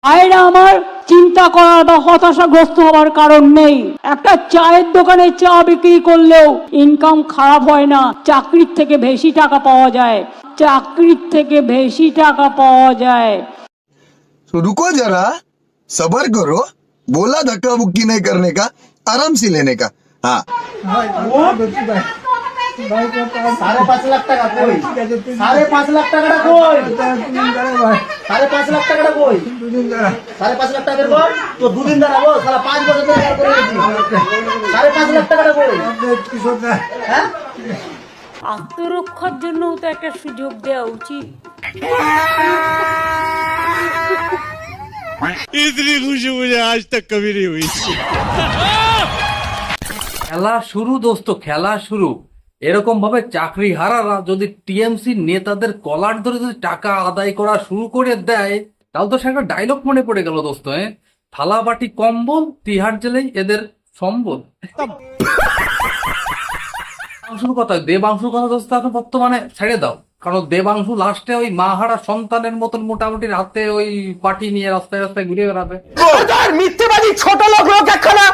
আয়রা আমার চিন্তা করার বা হতাশাগ্রস্ত হওয়ার কারণ নেই। একটা চায়ের দোকানে চা বিক্রি করলেও ইনকাম খারাপ হয় না, চাকরির থেকে বেশি টাকা পাওয়া যায়, চাকরির থেকে বেশি টাকা পাওয়া যায়। रुको जरा सबर करो, बोला धक्का बुक्की नहीं करने का, आराम से लेने का। हाँ 5.5 লাখ টাকা কই? 5.5 লাখ টাকাটা কই? 5.5 লাখ টাকাটা কই? 5.5 লাখ টাকা বের কর। তো দুদিন দাঁড়াবো, শালা 5 বছর ধরে কাজ করে গেছি। 5.5 লাখ টাকাটা কই? হ্যাঁ? আত্মরক্ষার জন্য তো একটা সুযোগ দেওয়া উচিত। इतनी खुशी मुझे आज तक कभी नहीं हुई। খেলা শুরু দোস্ত, খেলা শুরু। এরকম ভাবে চাকরি হারারা যদি টিএমসি নেতাদের কলার ধরে যদি টাকা আদায় করা শুরু করে দেয়, তাহলে তো সে একটা ডায়লগ মনে পড়ে গেল দোস্ত। থালা বাটি কম্বল, তিহার জেলেই এদের সম্বল। দেবাংশুর কথা, দেবাংশুর কথা দোস্ত এখন বর্তমানে ছেড়ে দাও, কারণ দেবাংশু লাস্টে ওই মাহারা সন্তানের মতন মোটামুটি রাতে ওই পার্টি নিয়ে রাস্তায় রাস্তায় ঘুরে বেড়াবে। মিথ্যেবাদী ছোট লোক একখানা।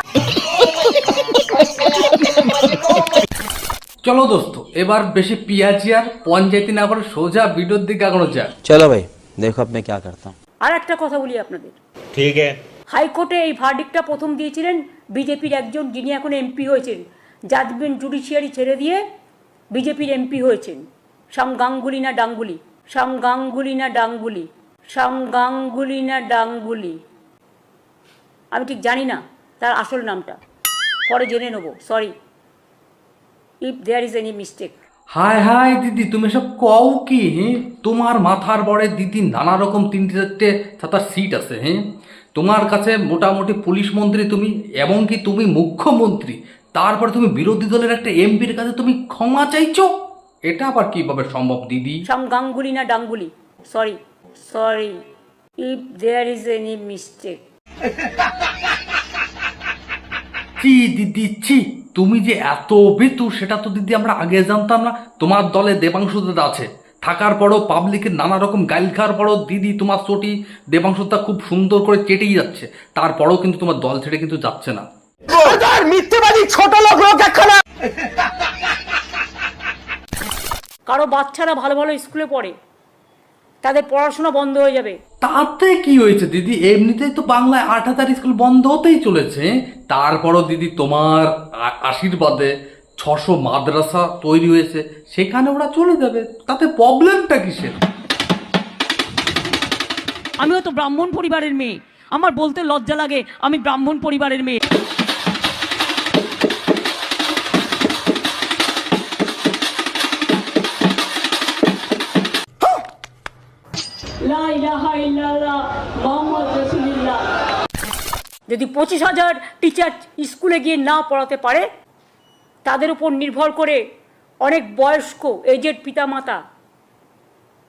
চলো দোস্ত, এবার বেশি পিয়াজি আর পঞ্চায়েতি না করে সোজা ভিডিওর দিকে আগানো যায়। चलो भाई देखो अब मैं क्या करता हूँ। আর একটা কথা বলি আপনাদের, ठीक है। হাইকোর্টে এই ভার্ডিক্টটা প্রথম দিয়েছিলেন বিজেপির একজন, যিনি এখন এমপি হয়েছেন, জাজমেন্ট জুডিশিয়ারি ছেড়ে দিয়ে বিজেপির এমপি হয়েছেন, শ্যাম গাঙ্গুলি না ডাঙ্গুলি, শ্যাম গাঙ্গুলি না ডাঙ্গুলি, শ্যাম গাঙ্গুলি না ডাঙ্গুলি, আমি ঠিক জানি না তার আসল নামটা, পরে জেনে নেবো। Sorry if there is any mistake. হায় হায় দিদি, তুমি সব কও কি? তোমার মাথার বড়ে দিদি নানা রকম 3-4টে ছাতার সিট আছে। তোমার কাছে মোটামুটি পুলিশ মন্ত্রী তুমি, এমনকি তুমি মুখ্যমন্ত্রী, তারপরে তুমি বিরোধী দলের একটা এমপির কাছে তুমি ক্ষমা চাইছো, এটা আবার কিভাবে সম্ভব দিদি? শ্যাম গাঙ্গুলি না ডাঙ্গুলি, sorry sorry if there is any mistake. ছি দিদি ছি, তুমি যে এত বেতু সেটা তো দিদি আমরা আগে জানতাম না। তোমার দলে দেবাংশু দাদা আছে, থাকার পরও পাবলিকের নানা রকম গাইল খাওয়ার পরও দিদি তোমার চটি দেবাংশুটা খুব সুন্দর করে চেটেই যাচ্ছে, তারপরেও কিন্তু তোমার দল ছেড়ে কিন্তু যাচ্ছে না। মিথ্যেবাদী ছোট লোক একখানা। কারো বাচ্চারা ভালো ভালো স্কুলে পড়ে, তাদের পড়াশোনা বন্ধ হয়ে যাবে। তাতে কি হয়েছে দিদি? এমনিতেই তো বাংলায় 8,000 স্কুল বন্ধ হতেই চলেছে। তারপরও দিদি তোমার আশীর্বাদে 600 মাদ্রাসা তৈরি হয়েছে, সেখানে ওরা চলে যাবে, তাতে প্রবলেমটা কিসের? আমিও তো ব্রাহ্মণ পরিবারের মেয়ে, আমার বলতে লজ্জা লাগে আমি ব্রাহ্মণ পরিবারের মেয়ে। যদি 25,000 টিচার স্কুলে গিয়ে না পড়াতে পারে, তাদের উপর নির্ভর করে অনেক বয়স্ক এজেড পিতামাতা,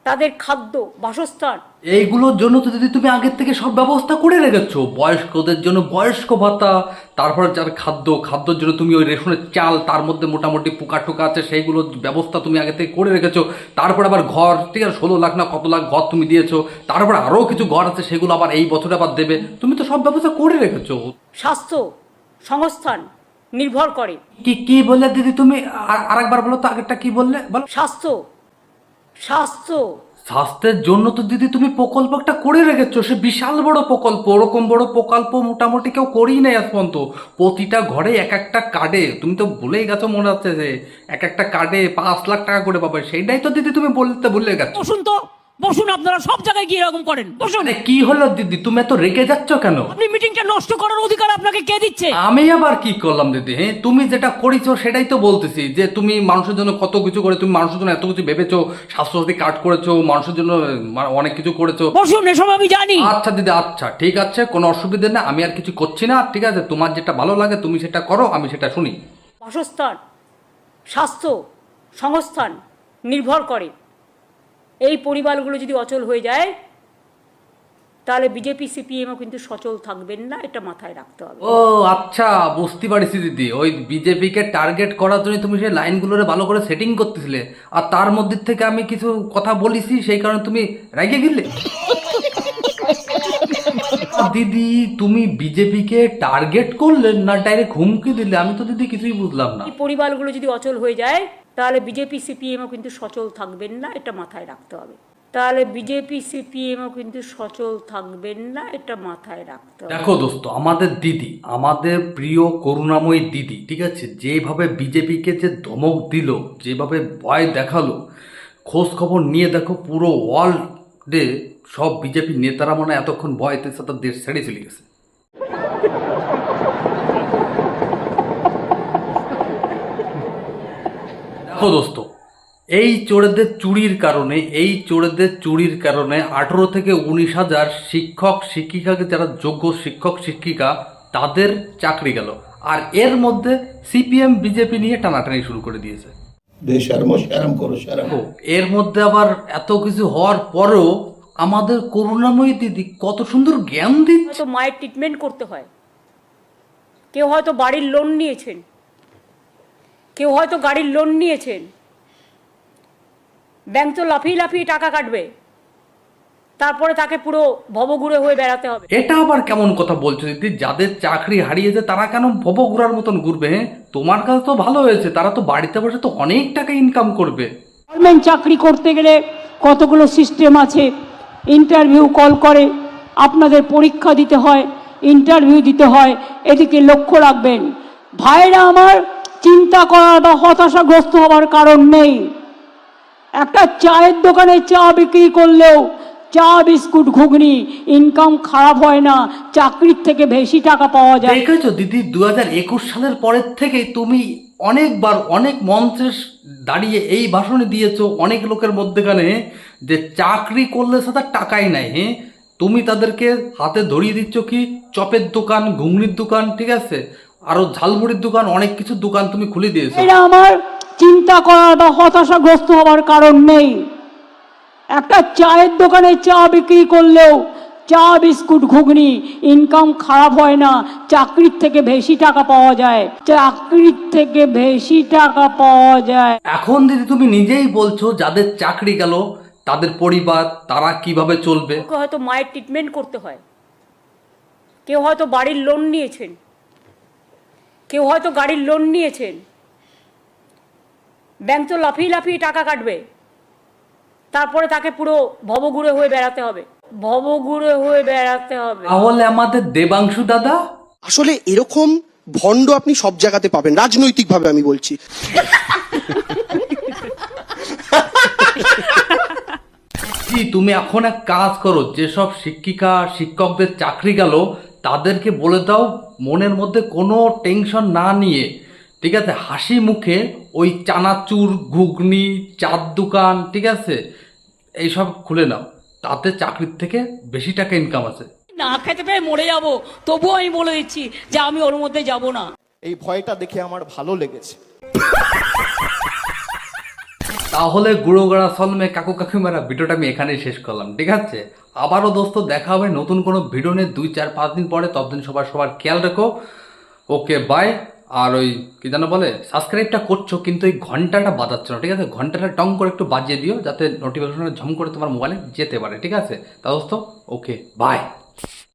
তাদের খাদ্য বাসস্থান, এইগুলোর জন্য তো দিদি তুমি আগের থেকে সব ব্যবস্থা করে রেখেছো। বয়স্কদের জন্য বয়স্ক ভাতা, তারপর যার খাদ্যর জন্য তুমি ওই রেশনের চাল, তার মধ্যে মোটামুটি পোকা টোকা আছে, সেইগুলোর ব্যবস্থা তুমি আগে থেকে করে রেখেছো। তারপর আবার ঘর, ঠিক আছে 16 লাখ না কত লাখ ঘর তুমি দিয়েছো, তারপর আরও কিছু ঘর আছে সেগুলো আবার এই বছরে আবার দেবে, তুমি তো সব ব্যবস্থা করে রেখেছো। স্বাস্থ্য সংস্থান নির্ভর করে। কি বললে দিদি তুমি? আরেকবার বলো তো, আগেরটা কি বললে বলো। স্বাস্থ্য স্বাস্থ্য স্বাস্থ্যের জন্য তো দিদি তুমি প্রকল্প একটা করে রেখেছো, সে বিশাল বড় প্রকল্প। ওরকম বড় প্রকল্প মোটামুটি কেউ করেই নাই আজ পর্যন্ত। প্রতিটা ঘরে এক একটা কার্ডে, তুমি তো ভুলেই গেছো মনে হচ্ছে যে এক একটা কার্ডে 5 লাখ টাকা করে পাবে, সেইটাই তো দিদি তুমি বলতে ভুলে গেছো। বসুন তো, বসুন, আপনারা সব জায়গায় গিয়ে এরকম করেন, বসুন। কি হলো দিদি, তুমি এত রেগে যাচ্ছ কেন? আপনি মিটিংটা নষ্ট করার অধিকার আপনাকে কে দিচ্ছে? আমি আবার কি করলাম দিদি? তুমি যেটা করেছো সেটাই তো বলতেছি, যে তুমি মানুষের জন্য কত কিছু করে, তুমি মানুষের জন্য এত কিছু ভেবেছো, স্বাস্থ্যসাথী কার্ড করেছো, মানুষের জন্য অনেক কিছু করেছো। বসুন, এসব আমি জানি। আচ্ছা দিদি, আচ্ছা ঠিক আছে, কোনো অসুবিধা না, আমি আর কিছু করছি না, ঠিক আছে? তোমার যেটা ভালো লাগে তুমি সেটা করো, আমি সেটা শুনি। বাসস্থান, স্বাস্থ্য সংস্থান নির্ভর করে। এই পরিবারগুলো যদি অচল হয়ে যায়, তাহলে বিজেপি সিপিএমও কিন্তু সচল থাকবেন না, এটা মাথায় রাখতে হবে। ও আচ্ছা, বুঝতে পারছি দিদি, ওই বিজেপিকে টার্গেট করার জন্য তুমি সেই লাইনগুলোরে ভালো করে সেটিং করতেছিলে, আর তার মধ্যে থেকে আমি কিছু কথা বলিছি, সেই কারণে তুমি রেগে গেলে। দিদি তুমি বিজেপিকে টার্গেট করলেন না ডাইরেক্ট হুমকি দিলে? আমি তো দিদি কিছুই বুঝলাম না। এই পরিবারগুলো যদি অচল হয়ে যায় তাহলে বিজেপি সিপিএমও কিন্তু সচল থাকবেন না, এটা মাথায় রাখতে হবে। তাহলে বিজেপি সিপিএমও কিন্তু সচল থাকবেন না, এটা মাথায় রাখতে হবে। দেখো দোস্ত, আমাদের দিদি, আমাদের প্রিয় করুণাময়ী দিদি, ঠিক আছে, যেভাবে বিজেপিকে যে ধমক দিল, যেভাবে ভয় দেখালো, খোঁজ খবর নিয়ে দেখো পুরো ওয়ার্ল্ডে সব বিজেপি নেতারা মানে এতক্ষণ ভয়তে সাথে দেশ ছেড়ে চলে গেছে। দেখো দোস্ত, এই চোরেদের চুরির কারণে 18 থেকে 19,000 শিক্ষক শিক্ষিকাকে, যারা যোগ্য শিক্ষক শিক্ষিকা, তাদের চাকরি গেল। আর এর মধ্যে সিপিএম বিজেপি নিয়ে টানাটানি শুরু করে দিয়েছে। দেখো, এর মধ্যে আবার এত কিছু হওয়ার পরেও আমাদের করুণাময়ী দিদি কত সুন্দর জ্ঞান দিচ্ছে। হয়তো মায়ের ট্রিটমেন্ট করতে হয়, কেউ হয়তো বাড়ির লোন নিয়েছেন, কেউ হয়তো গাড়ির লোন নিয়েছেন, ব্যাংক তো লাফিয়ে লাফিয়ে টাকা কাটবে, তারপরে তাকে পুরো ভবঘুরে হয়ে বেড়াতে হবে। এটা আবার কেমন কথা বলছো দিদি? যাদের চাকরি হারিয়েছে তারা কেন ভবঘুরার মতন ঘুরবে? হ্যাঁ, তোমার কাছে তো ভালো হয়েছে, তারা তো বাড়িতে বসে তো অনেক টাকা ইনকাম করবে। গভর্নমেন্ট চাকরি করতে গেলে কতগুলো সিস্টেম আছে, ইন্টারভিউ কল করে, আপনাদের পরীক্ষা দিতে হয়, ইন্টারভিউ দিতে হয়, এদিকে লক্ষ্য রাখবেন। ভাইরা আমার, চিন্তা করার বা হতাশাগ্রস্ত হওয়ার কারণ নেই। একটা চায়ের দোকানে চা বিক্রি করলেও চা বিস্কুট ঘুগনি ইনকাম খারাপ হয় না, চাকরির থেকে বেশি টাকা পাওয়া যায়। দেখেছো দিদি, 2021 সালের পরের থেকে তুমি অনেকবার অনেক মঞ্চে দাঁড়িয়ে এই ভাষণে দিয়েছো অনেক লোকের মধ্যেখানে যে চাকরি করলে সাথে টাকাই নাই। হ্যাঁ, তুমি তাদেরকে হাতে ধরিয়ে দিচ্ছ কি চপের দোকান, ঘুগনির দোকান, ঠিক আছে, আরো ঝালমুড়ির দোকান, অনেক কিছু দোকান তুমি খুলে দিয়েছো। এরা আমার, চিন্তা করার বা হতাশাগ্রস্ত হওয়ার কারণ নেই। একটা চায়ের দোকানে চা বিক্রি করলেও চা বিস্কুট ঘুগনি ইনকাম খারাপ হয় না, চাকরির থেকে বেশি টাকা পাওয়া যায়, চাকরির থেকে বেশি টাকা পাওয়া যায়। এখন দিদি তুমি নিজেই বলছো যাদের চাকরি গেল তাদের পরিবার তারা কিভাবে চলবে। কেউ হয়তো মায়ের ট্রিটমেন্ট করতে হয়, কেউ হয়তো বাড়ির লোন নিয়েছেন, কেউ হয়তো গাড়ির লোন নিয়েছেন, ব্যাংক তো লাফিয়ে লাফিয়ে টাকা কাটবে, তারপরে তাকে পুরো ভবঘুরে হয়ে বেড়াতে হবে, ভবঘুরে হয়ে বেড়াতে হবে। তাহলে আমাদের দেবাংশু দাদা, আসলে এরকম ভণ্ড আপনি সব জায়গাতে পাবেন, রাজনৈতিকভাবে আমি বলছি। কি তুমি এখন এক কাজ করো, যেসব শিক্ষিকা শিক্ষকদের চাকরি গেল তাদেরকে বলে দাও মনের মধ্যে কোনো টেনশন না নিয়ে, ঠিক আছে, হাসি মুখে ওই চানাচুর ঘুগনি চার দোকান, ঠিক আছে, এইসব খুলে নাও, তাতে চাকরির থেকে বেশি টাকা ইনকাম আছে। না খেতে পেয়ে মরে যাব, তবুও আমি বলে দিচ্ছি যে আমি ওর মধ্যে যাব না। এই ভয়টা দেখে আমার ভালো লেগেছে। তাহলে গুঁড়োগড়া সলমে কাকু কাকিমারা ভিডিওটা আমি এখানেই শেষ করলাম, ঠিক আছে। আবারও দোস্ত দেখা হবে নতুন কোনো ভিডিও নিয়ে 2-4-5 দিন পরে। ততদিন সবার খেয়াল রেখো। ওকে, বাই। আর ওই কি যেন বলে, সাবস্ক্রাইবটা করছো কিন্তু এই ঘন্টাটা বাজাচ্ছ না, ঠিক আছে, ঘন্টাটা টং করে একটু বাজিয়ে দিও যাতে নোটিফিকেশনটা ঝম করে তোমার মোবাইলে যেতে পারে, ঠিক আছে। তা দোস্ত, ওকে, বাই।